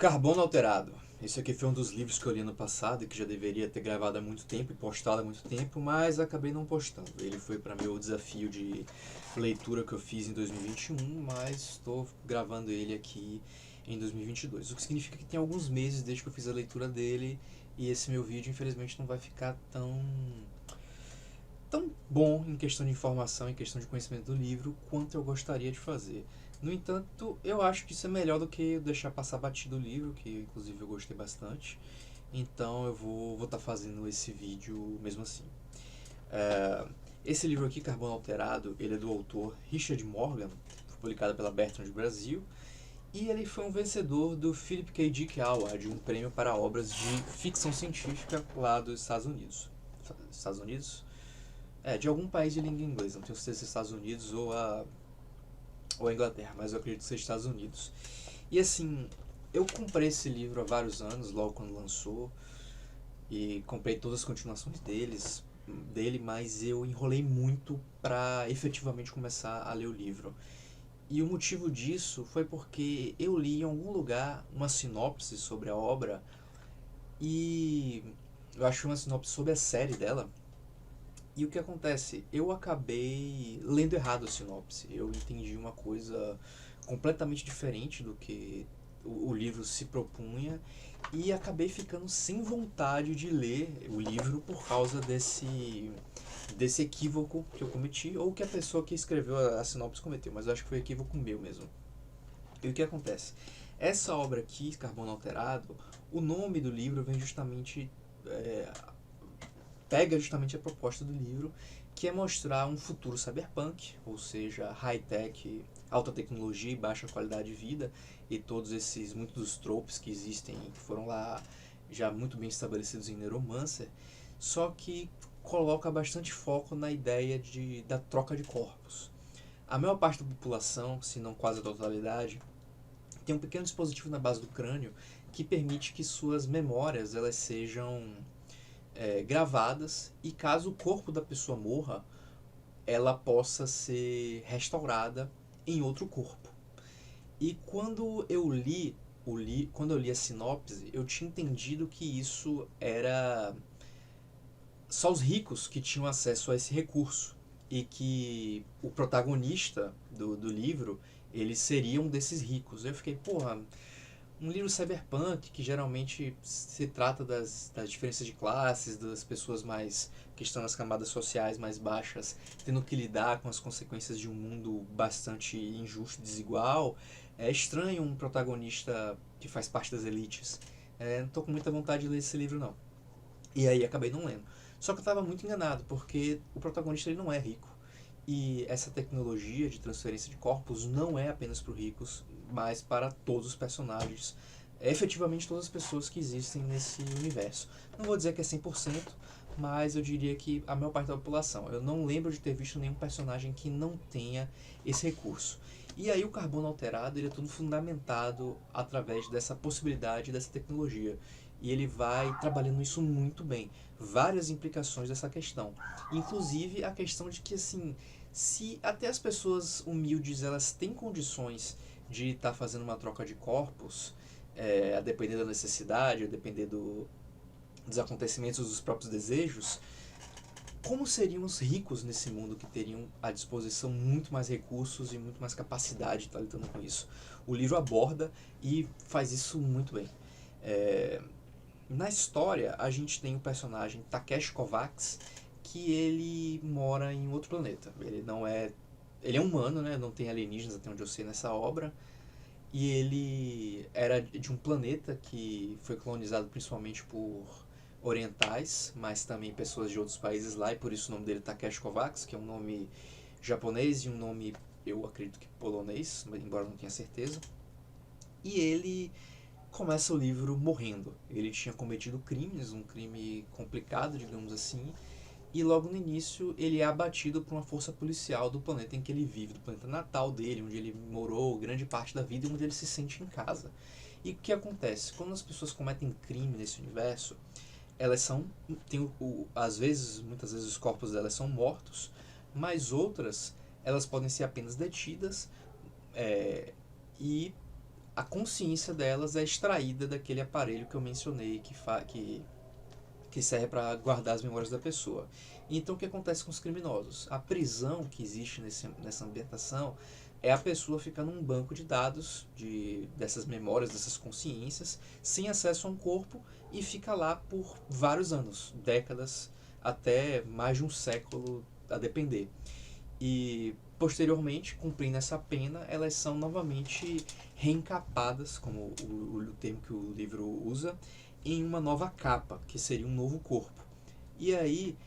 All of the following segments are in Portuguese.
Carbono Alterado. Esse aqui foi um dos livros que eu li ano passado e que já deveria ter gravado há muito tempo e postado há muito tempo, mas acabei não postando. Ele foi para meu desafio de leitura que eu fiz em 2021, mas estou gravando ele aqui em 2022. O que significa que tem alguns meses desde que eu fiz a leitura dele e esse meu vídeo infelizmente não vai ficar tão bom em questão de informação, em questão de conhecimento do livro, quanto eu gostaria de fazer. No entanto, eu acho que isso é melhor do que deixar passar batido o livro, que inclusive eu gostei bastante. Então eu vou estar fazendo esse vídeo mesmo assim. É, esse livro aqui, Carbono Alterado, ele é do autor Richard Morgan, foi publicado pela Bertrand Brasil, e ele foi um vencedor do Philip K. Dick Award, um prêmio para obras de ficção científica lá dos Estados Unidos. Estados Unidos? De algum país de língua inglesa, não tenho certeza se é Estados Unidos ou a Inglaterra, mas eu acredito que seja Estados Unidos. E assim, eu comprei esse livro há vários anos, logo quando lançou, e comprei todas as continuações dele, mas eu enrolei muito para efetivamente começar a ler o livro. E o motivo disso foi porque eu li em algum lugar uma sinopse sobre a obra e eu achei uma sinopse sobre a série dela. E o que acontece? Eu acabei lendo errado a sinopse. Eu entendi uma coisa completamente diferente do que o livro se propunha e acabei ficando sem vontade de ler o livro por causa desse equívoco que eu cometi ou que a pessoa que escreveu a sinopse cometeu, mas eu acho que foi equívoco meu mesmo. E o que acontece? Essa obra aqui, Carbono Alterado, o nome do livro vem justamente é, pega justamente a proposta do livro, que é mostrar um futuro cyberpunk, ou seja, high-tech, alta tecnologia e baixa qualidade de vida, e muitos dos tropes que existem, que foram lá já muito bem estabelecidos em Neuromancer, só que coloca bastante foco na ideia da troca de corpos. A maior parte da população, se não quase a totalidade, tem um pequeno dispositivo na base do crânio que permite que suas memórias elas sejam gravadas e caso o corpo da pessoa morra, ela possa ser restaurada em outro corpo. E quando eu li a sinopse, eu tinha entendido que isso era só os ricos que tinham acesso a esse recurso e que o protagonista do livro ele seria um desses ricos. Eu fiquei, porra, um livro cyberpunk que geralmente se trata das diferenças de classes, das pessoas mais que estão nas camadas sociais mais baixas, tendo que lidar com as consequências de um mundo bastante injusto e desigual. É estranho um protagonista que faz parte das elites. Não estou com muita vontade de ler esse livro não. E aí acabei não lendo. Só que eu estava muito enganado, porque o protagonista ele não é rico. E essa tecnologia de transferência de corpos não é apenas para os ricos, mas para todos os personagens, efetivamente todas as pessoas que existem nesse universo. Não vou dizer que é 100%, mas eu diria que a maior parte da população. Eu não lembro de ter visto nenhum personagem que não tenha esse recurso. E aí o Carbono Alterado ele é tudo fundamentado através dessa possibilidade dessa tecnologia. E ele vai trabalhando isso muito bem. Várias implicações dessa questão. Inclusive a questão de que, assim, se até as pessoas humildes elas têm condições de estar fazendo uma troca de corpos, a depender da necessidade, a depender dos acontecimentos dos próprios desejos, como seriam os ricos nesse mundo que teriam à disposição muito mais recursos e muito mais capacidade de estar lidando com isso? O livro aborda e faz isso muito bem. Na história, a gente tem o personagem Takeshi Kovacs, que ele mora em outro planeta. Ele é humano, né? Não tem alienígenas até onde eu sei nessa obra. E ele era de um planeta que foi colonizado principalmente por orientais, mas também pessoas de outros países lá, e por isso o nome dele é Takeshi Kovacs, que é um nome japonês e um nome, eu acredito que polonês, embora não tenha certeza. E ele começa o livro morrendo. Ele tinha cometido crimes, um crime complicado, digamos assim, e logo no início ele é abatido por uma força policial do planeta em que ele vive, do planeta natal dele, onde ele morou grande parte da vida e onde ele se sente em casa. E o que acontece? Quando as pessoas cometem crime nesse universo, elas são, às vezes, muitas vezes os corpos delas são mortos, mas outras, elas podem ser apenas detidas, e a consciência delas é extraída daquele aparelho que eu mencionei que serve para guardar as memórias da pessoa. Então, o que acontece com os criminosos? A prisão que existe nessa ambientação é a pessoa ficar num banco de dados dessas memórias, dessas consciências, sem acesso a um corpo e fica lá por vários anos, décadas, até mais de um século, a depender. E posteriormente, cumprindo essa pena, elas são novamente reencapadas, como o termo que o livro usa, em uma nova capa, que seria um novo corpo. E aí,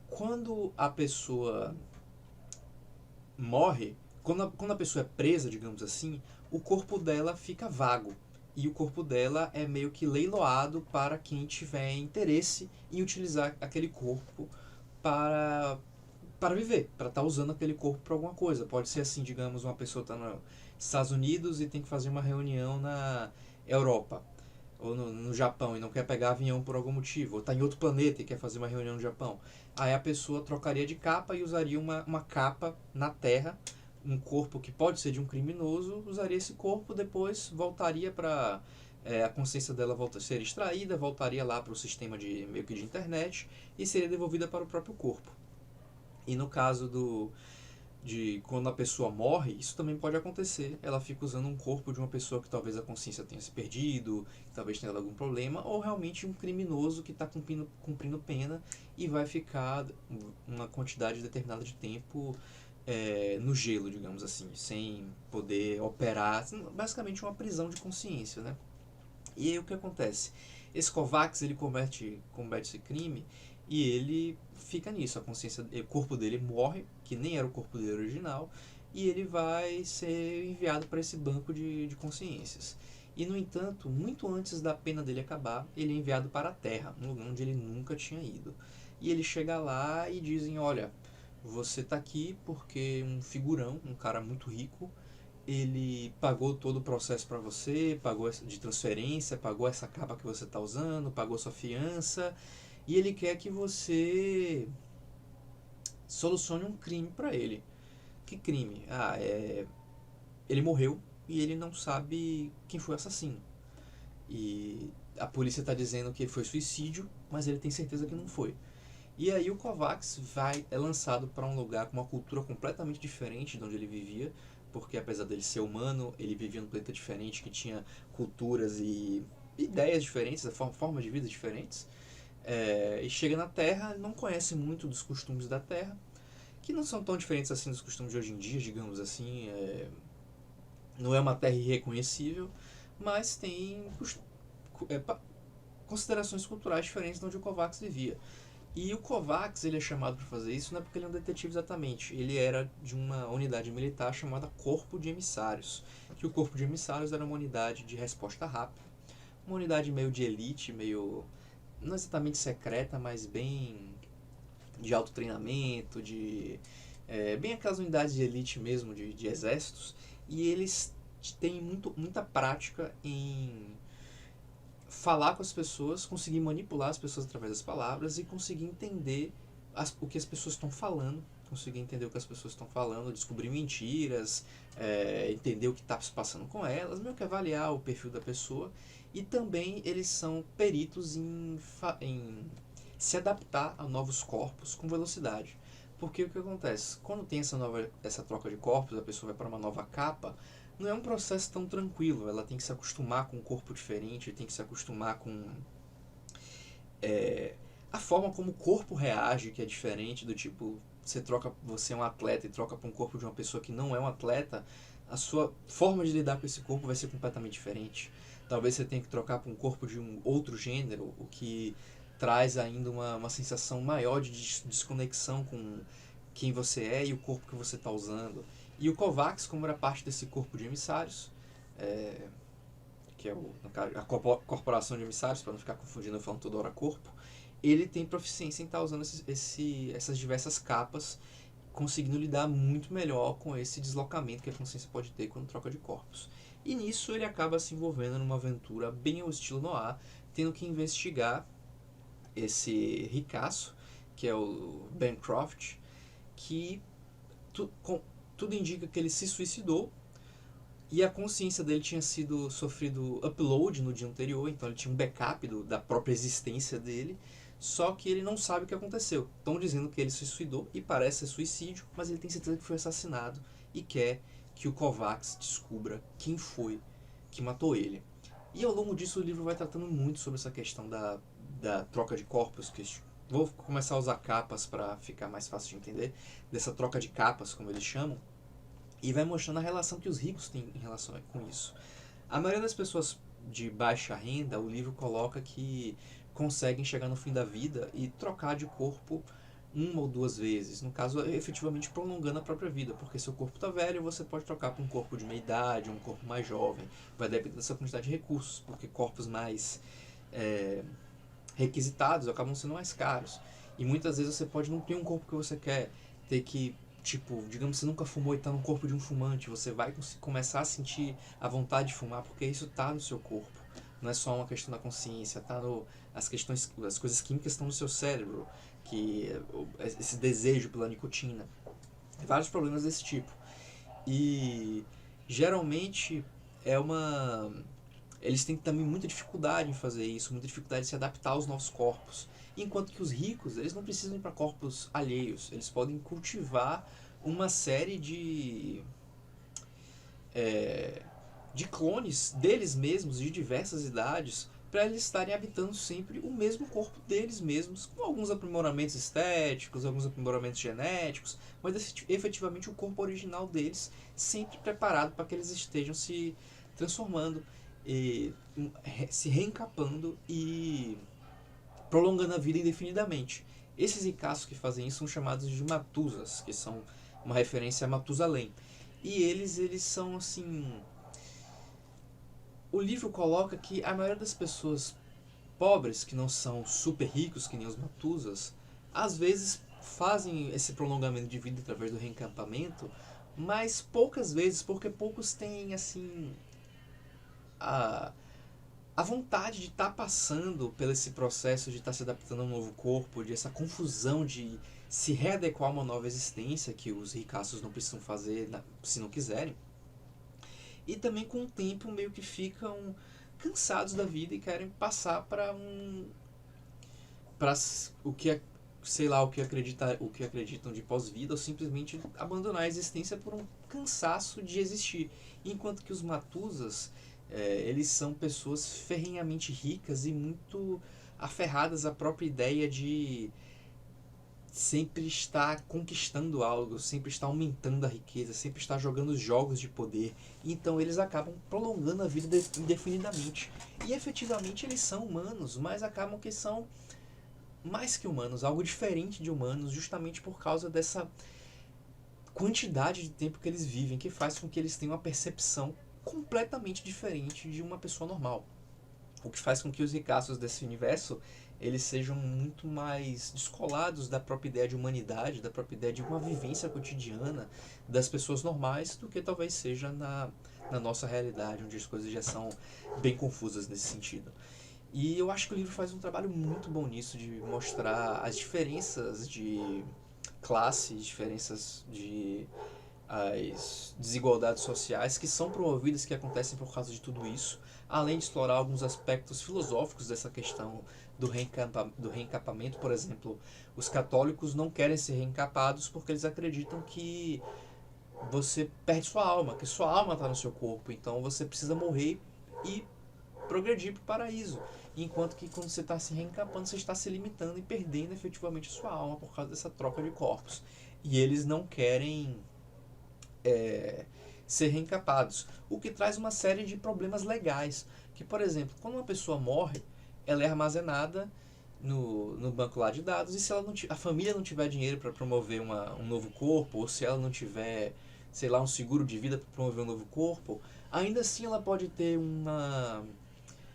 quando a pessoa morre, quando a pessoa é presa, digamos assim, o corpo dela fica vago. E o corpo dela é meio que leiloado para quem tiver interesse em utilizar aquele corpo para para viver, para estar usando aquele corpo para alguma coisa. Pode ser assim, digamos, uma pessoa está nos Estados Unidos e tem que fazer uma reunião na Europa ou no Japão e não quer pegar avião por algum motivo, ou está em outro planeta e quer fazer uma reunião no Japão. Aí a pessoa trocaria de capa e usaria uma capa na Terra, um corpo que pode ser de um criminoso, usaria esse corpo, depois voltaria para a consciência dela ser extraída, voltaria lá para o sistema de meio que de internet e seria devolvida para o próprio corpo. E no caso de quando a pessoa morre, isso também pode acontecer. Ela fica usando um corpo de uma pessoa que talvez a consciência tenha se perdido, que talvez tenha dado algum problema, ou realmente um criminoso que está cumprindo pena e vai ficar uma quantidade determinada de tempo no gelo, digamos assim, sem poder operar. Basicamente uma prisão de consciência, né? E aí o que acontece? Esse Kovacs, ele comete esse crime e ele fica nisso, o corpo dele morre, que nem era o corpo dele original, e ele vai ser enviado para esse banco de consciências. E no entanto, muito antes da pena dele acabar, ele é enviado para a Terra, um lugar onde ele nunca tinha ido. E ele chega lá e dizem, olha, você está aqui porque um figurão, um cara muito rico, ele pagou todo o processo para você, pagou de transferência, pagou essa capa que você está usando, pagou sua fiança, e ele quer que você solucione um crime para ele. Que crime? Ele morreu e ele não sabe quem foi o assassino. E a polícia está dizendo que foi suicídio, mas ele tem certeza que não foi. E aí o Kovacs é lançado para um lugar com uma cultura completamente diferente de onde ele vivia, porque apesar dele ser humano, ele vivia num planeta diferente que tinha culturas e ideias diferentes, formas de vida diferentes. E chega na Terra, não conhece muito dos costumes da Terra, que não são tão diferentes assim dos costumes de hoje em dia, digamos assim. Não é uma terra irreconhecível, mas tem considerações culturais diferentes de onde o Kovacs vivia. E o Kovacs, ele é chamado para fazer isso não é porque ele é um detetive exatamente, ele era de uma unidade militar chamada Corpo de Emissários, que o Corpo de Emissários era uma unidade de resposta rápida, uma unidade meio de elite, meio não exatamente secreta, mas bem de alto treinamento, bem aquelas unidades de elite mesmo, de exércitos, e eles têm muita prática em falar com as pessoas, conseguir manipular as pessoas através das palavras e conseguir entender o que as pessoas estão falando, descobrir mentiras, entender o que está se passando com elas, meio que avaliar o perfil da pessoa. E também eles são peritos em se adaptar a novos corpos com velocidade. Porque o que acontece? Quando tem essa troca de corpos, a pessoa vai para uma nova capa, não é um processo tão tranquilo. Ela tem que se acostumar com um corpo diferente, tem que se acostumar com a forma como o corpo reage, que é diferente do tipo, você é um atleta e troca para um corpo de uma pessoa que não é um atleta, a sua forma de lidar com esse corpo vai ser completamente diferente. Talvez você tenha que trocar para um corpo de um outro gênero, o que traz ainda uma sensação maior de desconexão com quem você é e o corpo que você está usando. E o Kovacs, como era parte desse corpo de emissários, que é a corporação de emissários, para não ficar confundindo, eu falando toda hora corpo, ele tem proficiência em estar usando essas diversas capas, conseguindo lidar muito melhor com esse deslocamento que a consciência pode ter quando troca de corpos. E nisso ele acaba se envolvendo numa aventura bem ao estilo noir, tendo que investigar esse ricaço, que é o Bancroft, que tudo indica que ele se suicidou E a consciência dele tinha sido sofrido upload no dia anterior, então ele tinha um backup da própria existência dele, só que ele não sabe o que aconteceu. Estão dizendo que ele se suicidou e parece ser suicídio, mas ele tem certeza que foi assassinado e quer que o Kovacs descubra quem foi que matou ele. E ao longo disso o livro vai tratando muito sobre essa questão da troca de corpos, que vou começar a usar capas para ficar mais fácil de entender, dessa troca de capas, como eles chamam, e vai mostrando a relação que os ricos têm em relação com isso. A maioria das pessoas de baixa renda, o livro coloca que conseguem chegar no fim da vida e trocar de corpo uma ou duas vezes. No caso, efetivamente prolongando a própria vida, porque seu corpo está velho, você pode trocar por um corpo de meia idade, um corpo mais jovem. Vai depender da sua quantidade de recursos, porque corpos mais requisitados acabam sendo mais caros. E muitas vezes você pode não ter um corpo que você quer, ter que, tipo, digamos que você nunca fumou e está no corpo de um fumante, você vai começar a sentir a vontade de fumar porque isso está no seu corpo. Não é só uma questão da consciência, tá as questões, as coisas químicas estão no seu cérebro, que esse desejo pela nicotina, vários problemas desse tipo. E geralmente é uma eles têm também muita dificuldade em fazer isso, muita dificuldade de se adaptar aos novos corpos. Enquanto que os ricos, eles não precisam ir para corpos alheios, eles podem cultivar uma série de clones deles mesmos, de diversas idades, para eles estarem habitando sempre o mesmo corpo deles mesmos, com alguns aprimoramentos estéticos, alguns aprimoramentos genéticos, mas efetivamente o corpo original deles, sempre preparado para que eles estejam se transformando, e, se reencapando e prolongando a vida indefinidamente. Esses ricaços que fazem isso são chamados de Matusas, que são uma referência a Matusalém. E eles são assim. O livro coloca que a maioria das pessoas pobres, que não são super ricos, que nem os Matusas, às vezes fazem esse prolongamento de vida através do reencampamento, mas poucas vezes, porque poucos têm assim a, a vontade de estar passando pelo esse processo de estar se adaptando a um novo corpo, de essa confusão de se readequar a uma nova existência, que os ricaços não precisam fazer se não quiserem. E também com o tempo meio que ficam cansados da vida e querem passar para para o que é, sei lá, o que acreditam de pós-vida, ou simplesmente abandonar a existência por um cansaço de existir. Enquanto que os Matusas, eles são pessoas ferrenhamente ricas e muito aferradas à própria ideia de sempre estar conquistando algo, sempre estar aumentando a riqueza, sempre estar jogando jogos de poder. Então eles acabam prolongando a vida indefinidamente. E efetivamente eles são humanos, mas acabam que são mais que humanos, algo diferente de humanos, justamente por causa dessa quantidade de tempo que eles vivem, que faz com que eles tenham uma percepção completamente diferente de uma pessoa normal. O que faz com que os ricaços desse universo eles sejam muito mais descolados da própria ideia de humanidade, da própria ideia de uma vivência cotidiana das pessoas normais, do que talvez seja na nossa realidade, onde as coisas já são bem confusas nesse sentido. E eu acho que o livro faz um trabalho muito bom nisso, de mostrar as diferenças de classe, diferenças de as desigualdades sociais que são promovidas, que acontecem por causa de tudo isso, além de explorar alguns aspectos filosóficos dessa questão do reencapamento. Por exemplo, os católicos não querem ser reencapados porque eles acreditam que você perde sua alma, que sua alma está no seu corpo, então você precisa morrer e progredir para o paraíso. Enquanto que quando você está se reencapando, você está se limitando e perdendo efetivamente a sua alma por causa dessa troca de corpos. E eles não querem ser reencapados, o que traz uma série de problemas legais, que, por exemplo, quando uma pessoa morre, ela é armazenada no banco lá de dados, e se ela não a família não tiver dinheiro para promover um novo corpo, ou se ela não tiver, sei lá, um seguro de vida para promover um novo corpo, ainda assim ela pode ter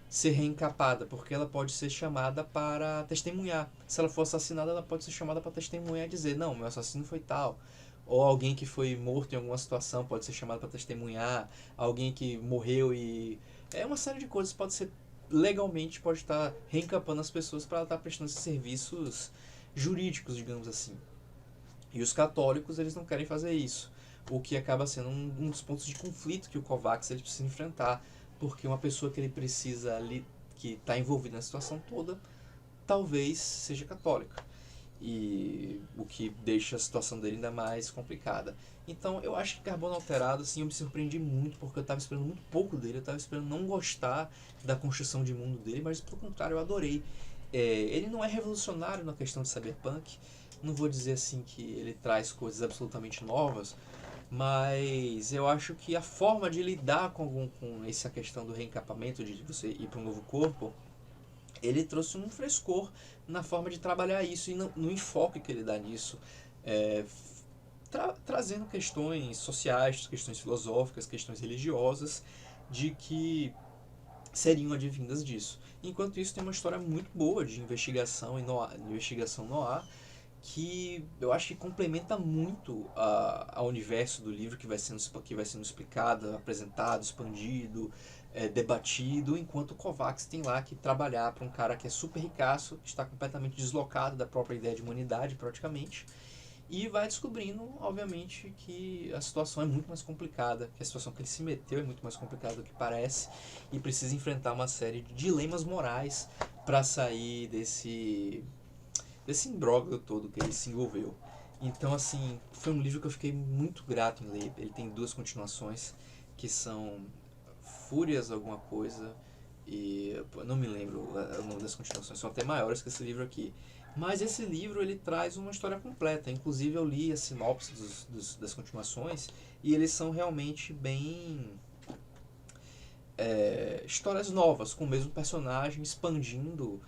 ser reencapada, porque ela pode ser chamada para testemunhar. Se ela for assassinada, ela pode ser chamada para testemunhar e dizer, não, meu assassino foi tal. Ou alguém que foi morto em alguma situação pode ser chamado para testemunhar. Alguém que morreu e... É uma série de coisas, pode ser legalmente, pode estar reencampando as pessoas para estar prestando esses serviços jurídicos, digamos assim. E os católicos, eles não querem fazer isso. o que acaba sendo um dos pontos de conflito que o Kovacs ele precisa enfrentar, porque uma pessoa que ele precisa ali, que está envolvida na situação toda, talvez seja católica, e o que deixa a situação dele ainda mais complicada. Então eu acho que Carbono Alterado, assim, eu me surpreendi muito, porque eu estava esperando muito pouco dele, eu estava esperando não gostar da construção de mundo dele, mas pelo contrário, eu adorei. Ele não é revolucionário na questão de cyberpunk, não vou dizer assim que ele traz coisas absolutamente novas, mas eu acho que a forma de lidar com essa questão do reencapamento, de você ir para um novo corpo, ele trouxe um frescor na forma de trabalhar isso e no enfoque que ele dá nisso, é, trazendo questões sociais, questões filosóficas, questões religiosas, de que seriam advindas disso. Enquanto isso, tem uma história muito boa de investigação e investigação no ar, que eu acho que complementa muito ao universo do livro que vai sendo explicado, apresentado, expandido, debatido, enquanto o Kovacs tem lá que trabalhar para um cara que é super ricaço, que está completamente deslocado da própria ideia de humanidade, praticamente, e vai descobrindo, obviamente, que a situação é muito mais complicada, que a situação que ele se meteu é muito mais complicada do que parece, e precisa enfrentar uma série de dilemas morais para sair desse imbróglio todo que ele se envolveu. Então, assim, foi um livro que eu fiquei muito grato em ler. Ele tem 2 continuações, que são Fúrias alguma coisa, e eu não me lembro o nome das continuações, são até maiores que esse livro aqui. Mas esse livro ele traz uma história completa. Inclusive eu li a sinopse das continuações e eles são realmente bem histórias novas, com o mesmo personagem, expandindo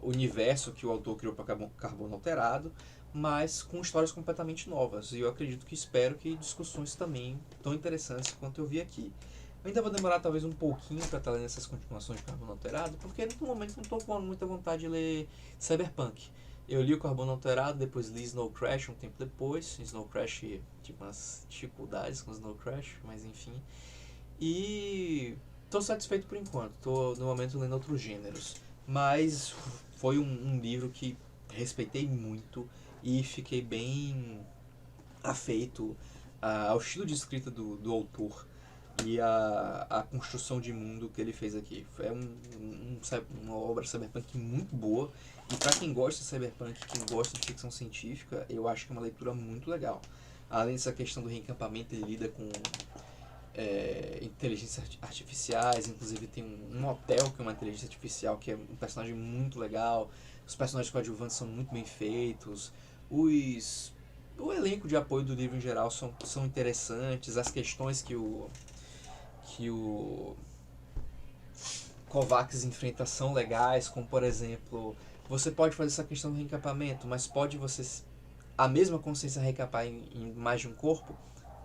o universo que o autor criou para Carbono Alterado, mas com histórias completamente novas. E eu acredito que espero que discussões também tão interessantes quanto eu vi aqui. Eu ainda vou demorar talvez um pouquinho para estar lendo essas continuações de Carbono Alterado, porque no momento não estou com muita vontade de ler Cyberpunk. Eu li o Carbono Alterado, depois li Snow Crash um tempo depois. Snow Crash, tipo, umas dificuldades com Snow Crash, mas enfim. E estou satisfeito por enquanto, estou no momento lendo outros gêneros. Mas foi um livro que respeitei muito e fiquei bem afeito ao estilo de escrita do autor e a construção de mundo que ele fez aqui. É uma obra cyberpunk muito boa, e para quem gosta de cyberpunk, quem gosta de ficção científica, eu acho que é uma leitura muito legal. Além dessa questão do reencampamento, ele lida com inteligências artificiais, inclusive tem um hotel que é uma inteligência artificial, que é um personagem muito legal, os personagens coadjuvantes são muito bem feitos, o elenco de apoio do livro em geral são interessantes, as questões que o Kovacs enfrenta são legais, como por exemplo, você pode fazer essa questão do reencapamento, mas pode a mesma consciência reencapar em mais de um corpo?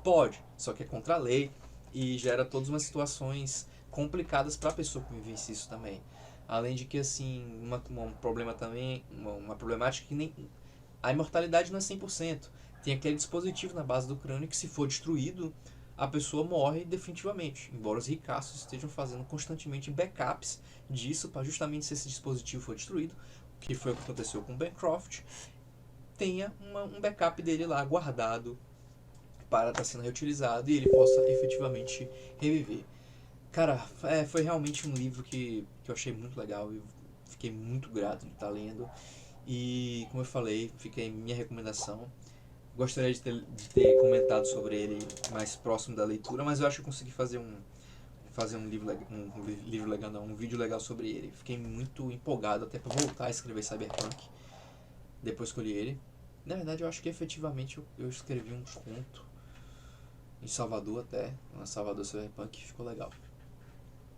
Pode, só que é contra a lei e gera todas umas situações complicadas para a pessoa que vivencia isso também. Além de que, assim, um problema também, uma problemática que nem a imortalidade não é 100%. Tem aquele dispositivo na base do crânio que, se for destruído, a pessoa morre definitivamente. Embora os ricaços estejam fazendo constantemente backups disso para justamente, se esse dispositivo for destruído, que foi o que aconteceu com o Bancroft, tenha um backup dele lá guardado para estar sendo reutilizado e ele possa efetivamente reviver. Cara, foi realmente um livro que eu achei muito legal e fiquei muito grato de estar lendo. E, como eu falei, fica aí minha recomendação. Gostaria de ter comentado sobre ele mais próximo da leitura, mas eu acho que eu consegui fazer um livro legal, não, um vídeo legal sobre ele. Fiquei muito empolgado até para voltar a escrever Cyberpunk depois que eu li ele. Na verdade, eu acho que efetivamente eu escrevi um conto em Salvador até, na Salvador Cyberpunk, ficou legal.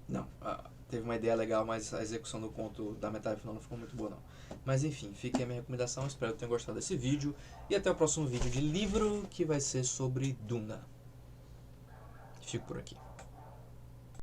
Não, teve uma ideia legal, mas a execução do conto da metade final não ficou muito boa não. Mas enfim, fica aí a minha recomendação, espero que tenham gostado desse vídeo, e até o próximo vídeo de livro, que vai ser sobre Duna. Fico por aqui.